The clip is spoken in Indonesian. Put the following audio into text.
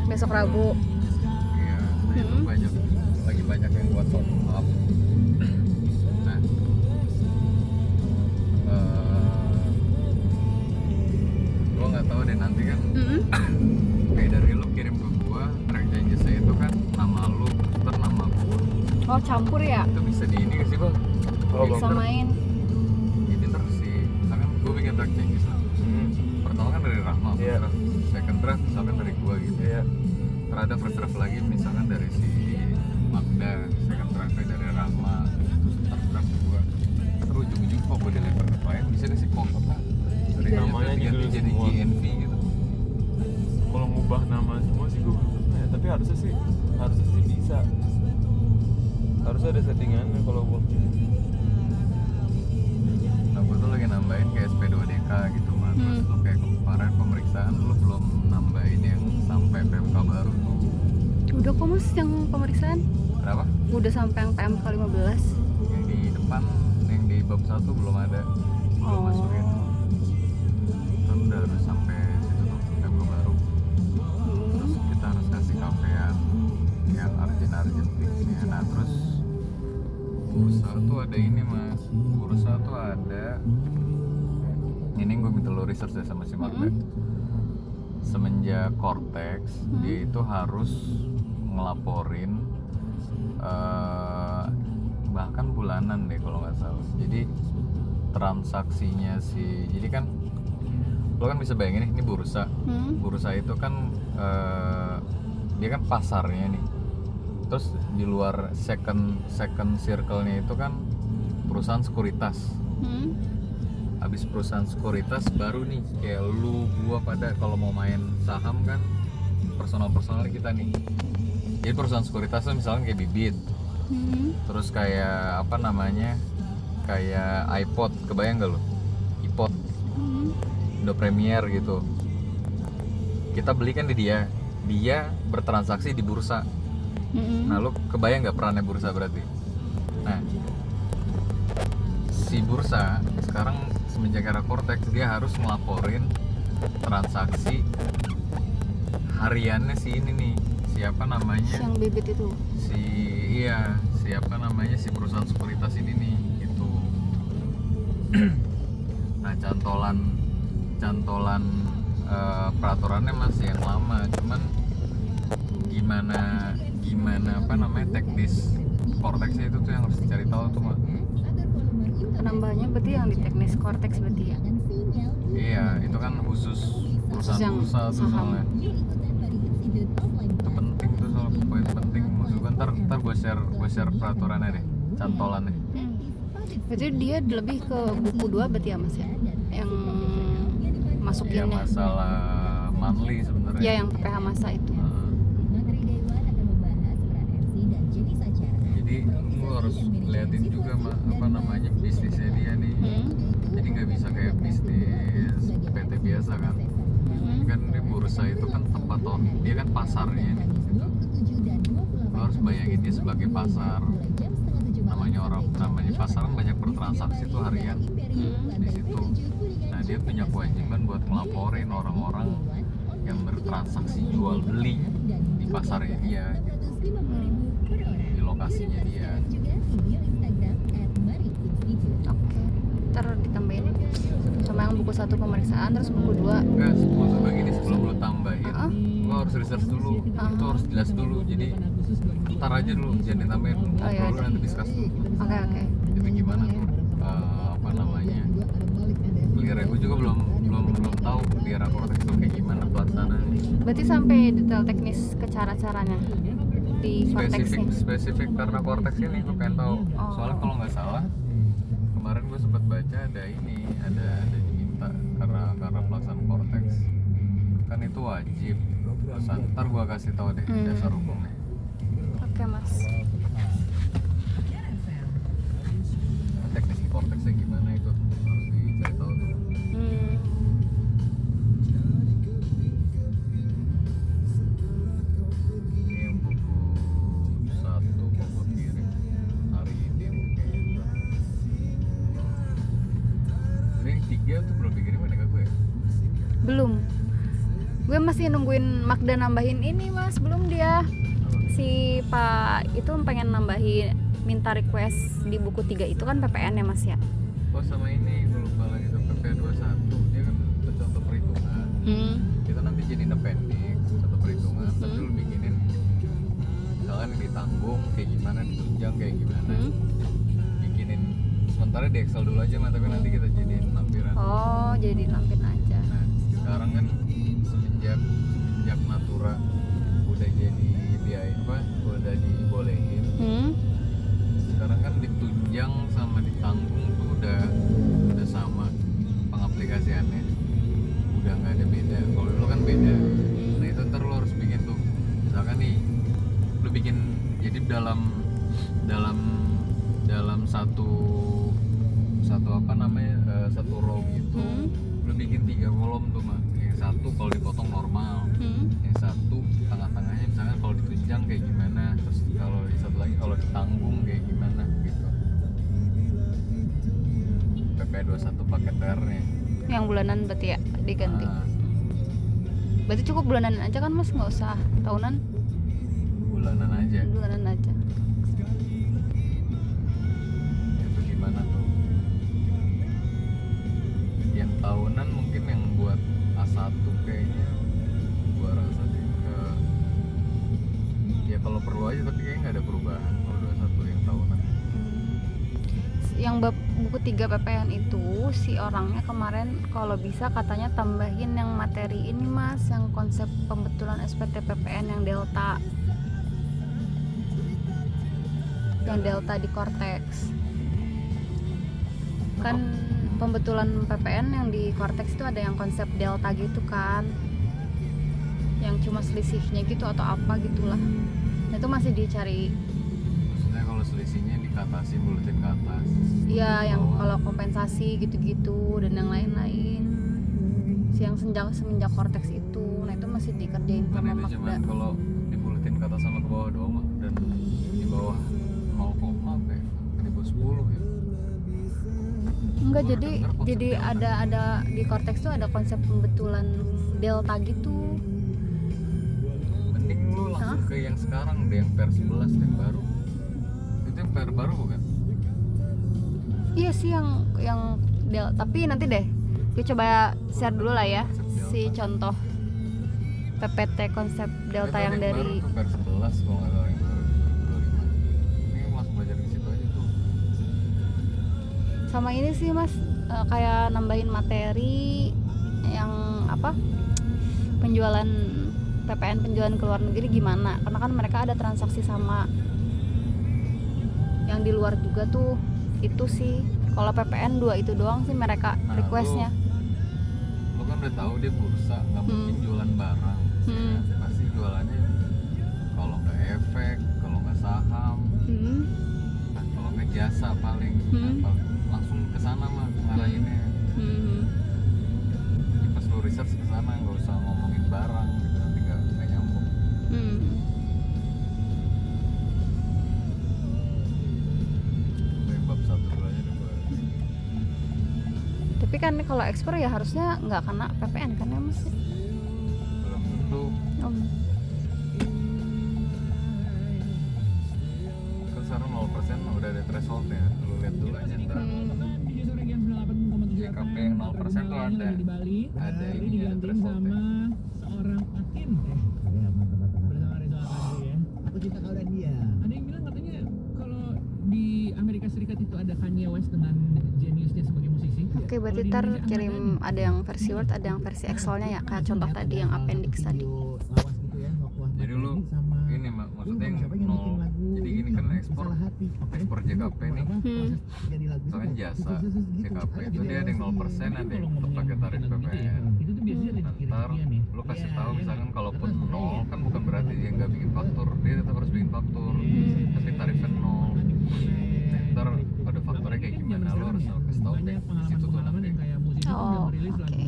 Besok Rabu. Iya, nah itu lagi banyak yang buat top up. Nah, gua nggak tahu deh nanti kan. Kayak dari lu kirim ke gua track changes-nya itu kan nama lu, ntar nama gua. Oh, campur ya? Itu bisa di ini gak sih bang? Bisa main. Jadi terus sih, misalkan gua bikin track changes lah. Pertama kan dari Rahma, second draft misalkan dari gua gitu. Terus ada first draft lagi misalkan dari si Magda, second draftnya dari Rahma, terus third draft gua. Terus ujung-ujung kok gua deliver ke klien, bisa gak sih kok dari namanya ganti jadi semua. GNV gitu. Kalau ngubah nama semua sih gue belum pernah ya, tapi harusnya sih bisa. Harusnya ada settingannya kalau gue. Nah gue tuh lagi nambahin kayak SP2DK gitu mah. Terus lu kayak kemarin pemeriksaan lu belum nambahin yang sampai PMK baru tuh. Udah kok Mas yang pemeriksaan? Berapa? Udah sampai yang PMK 15. Yang di depan, yang di bab 1 belum ada. Belum masukin. Kan udah harus sampai situ tuh PMK baru. Terus kita harus kasih kafean yang urgent fixnya. Nah terus bursa tuh ada ini mas. Bursa tuh ada. Ini gue minta lo research deh sama si Magda. Semenjak Cortex dia itu harus ngelaporin bahkan bulanan deh kalau nggak salah. Jadi transaksinya jadi kan lo kan bisa bayangin nih, ini bursa. Bursa itu kan dia kan pasarnya nih. Terus di luar second circle-nya itu kan perusahaan sekuritas. Habis perusahaan sekuritas baru nih kayak lu gua pada kalau mau main saham kan personal kita nih. Jadi perusahaan sekuritas tuh misalnya kayak Bibit. Terus kayak apa namanya? Kayak iPod, kebayang gak lo? iPod. Indo Premier gitu. Kita beli kan di dia bertransaksi di bursa. Nah lu kebayang gak perannya bursa berarti? Nah si bursa sekarang semenjak era Cortex dia harus ngelaporin transaksi hariannya si ini nih, siapa namanya? Yang Bibit itu. Siapa namanya si perusahaan sekuritas ini nih gitu. Nah cantolan peraturannya masih yang lama, cuman gimana apa namanya teknis Cortexnya itu tuh yang harus dicari tahu tuh Mak. Penambahannya berarti yang di teknis Cortex berarti ya? Iya, itu kan khusus perusahaan yang bursa tuh saham. soalnya. Itu penting tuh soal poin penting. Maksud gue ntar gue share peraturannya deh, cantolannya. Berarti dia lebih ke buku 2 berarti ya Mas ya? Yang masukinnya. Ya masalah monthly sebenarnya. Ya yang PPH masa itu. Jadi lu harus liatin juga apa namanya bisnisnya dia nih. Jadi nggak bisa kayak bisnis PT biasa kan. Kan di bursa itu kan tempat dia kan pasarnya nih. Lu harus bayangin dia sebagai pasar. Namanya pasar kan banyak bertransaksi tuh harian di situ. Nah dia punya kewajiban buat ngelaporin orang-orang yang bertransaksi jual beli di pasarnya dia gitu. Di lokasinya dia. Oke. Ntar ditambahin sama yang buku 1 pemeriksaan terus buku 2. Enggak, maksud gue gini, sebelum lo tambahin lo harus research dulu, itu harus jelas dulu. Jadi ntar aja dulu, jangan ditambahin dulu. Ngobrol dulu nanti discuss dulu. Oke. Jadi gimana tuh apa namanya pelihara, gue juga belum tahu pelihara Cortex itu kayak gimana pelaksanaannya. Berarti sampai detail teknis ke cara-caranya di Cortexnya. Spesifik karena Cortex ini gue pengen tahu. Soalnya kalau nggak salah kemarin gue sempat baca ada diminta karena pelaksanaan Cortex kan itu wajib. Terus ntar gue kasih tahu deh dasar hukumnya. Oke Mas. Teknis di Cortexnya gimana itu harus dicari tahu tuh. Ini yang buku 1 gue kirim hari ini kayaknya. Ini yang 3 tuh belum dikirimin ya ke gue ya? Belum. Gue masih masih nungguin Magda nambahin ini mas, belum dia. Si Pak itu pengen nambahin, minta request di buku 3 itu kan PPN ya mas ya. Oh sama ini gue lupa lagi tuh PP 21 dia kan itu contoh perhitungan. Kita nanti jadiin appendix contoh perhitungan, tapi lu bikinin misalkan ditanggung kayak gimana, ditunjang kayak gimana, bikinin sementara di Excel dulu aja mah, tapi nanti kita jadiin lampiran. Oh jadi lampin aja. Nah sekarang kan semenjak Natura udah jadi dia apa udah dibolehin, sekarang kan ditunjang sama ditanggung tuh udah sama pengaplikasiannya, udah nggak ada beda. Kalau dulu kan beda. Nah itu ntar lo harus bikin tuh, misalkan nih lo bikin jadi dalam satu apa namanya satu row gitu, lo bikin 3 kolom tuh mah. Yang satu kalau dipotong normal, yang satu tengah-tengahnya misalkan kalau ditunjang kayak gimana, terus kalau di satu lagi kalau ditanggung kayak gimana gitu. PP 21 paket TR-nya. Yang bulanan berarti ya diganti. Berarti cukup bulanan aja kan mas, nggak usah tahunan? Bulanan aja. Bulanan aja. Itu gimana tuh? Yang tahunan mungkin yang buat A1 kayaknya gua rasa sih ya kalau perlu aja, tapi kayaknya nggak ada perubahan kalau 21 yang tahunan. Yang buku 3 PPN itu si orangnya kemarin kalau bisa katanya tambahin yang materi ini mas, yang konsep pembetulan SPT PPN yang delta, yang delta di Cortex kan. Pembetulan PPN yang di Cortex itu ada yang konsep delta gitu kan, yang cuma selisihnya gitu atau apa gitulah. Nah, itu masih dicari. Maksudnya kalau selisihnya dikatasin bulatin ke atas. Iya, yang kalau kompensasi gitu-gitu dan yang lain-lain. Yang semenjak Cortex itu, nah itu masih dikerjain Karena sama itu Magda. cuman kalau dibulatin ke atas sama ke bawah doang mah, dan di bawah 0, kayak di bawah 10 ya. Enggak, Gua jadi denger konsep delta. ada di Cortex tuh ada konsep pembetulan delta gitu. Mending lu langsung ke yang sekarang deh, yang PR 11 yang baru. Itu yang PR baru bukan? Iya sih yang delta, tapi nanti deh kita coba share dulu lah ya si contoh PPT konsep delta yang dari baru tuh PR 11 kalau nggak salah yang baru 25. Ini langsung belajar di situ aja tuh. sama ini sih mas, kayak nambahin materi yang apa, penjualan PPN penjualan ke luar negeri gimana, karena kan mereka ada transaksi sama yang di luar juga tuh. Itu sih kalau PPN 2 itu doang sih mereka requestnya. Lu kan udah tahu dia bursa, nggak mungkin jualan barang. Ya, pasti jualannya kalau nggak efek, kalau nggak saham, nah, kalau nggak jasa paling. Nah, langsung ke sana mah ngarahinnya. Jadi pas lu research ke sana nggak usah ngomongin barang gitu, nanti nggak nyambung. Bab 1 dulu aja deh gua. Tapi kan kalau ekspor ya harusnya nggak kena PPN kan ya mas? Belum tentu. Kan sekarang 0% mah udah ada thresholdnya. Lu lihat dulu aja ntar. JKP yang 0% tuh ada ini ada thresholdnya. Seorang hakim bersama Rizal Ramli ya. Aku cinta kau dan dia. Ada yang bilang katanya kalau di Amerika Serikat itu ada Kanye West dengan Geniusnya sebagai musisi. Oke, berarti ntar kirim ada yang versi Word, ada yang versi Excelnya ya, kayak contoh tadi yang appendix tadi. Jadi lu ini maksudnya yang 0. Jadi gini kan ekspor JKP nih. Soalnya jasa JKP itu dia ada yang 0%, ada yang tetap pakai tarif PPN. Itu tuh biasanya ada Ntar lu kasih tahu misalkan kalaupun 0 kan bukan berarti dia nggak bikin faktur, dia tetap harus bikin faktur, tapi tarifnya 0. Ntar pada fakturnya kayak gimana lu harus kasih tahu deh di situ tuh nanti. Oh, oke.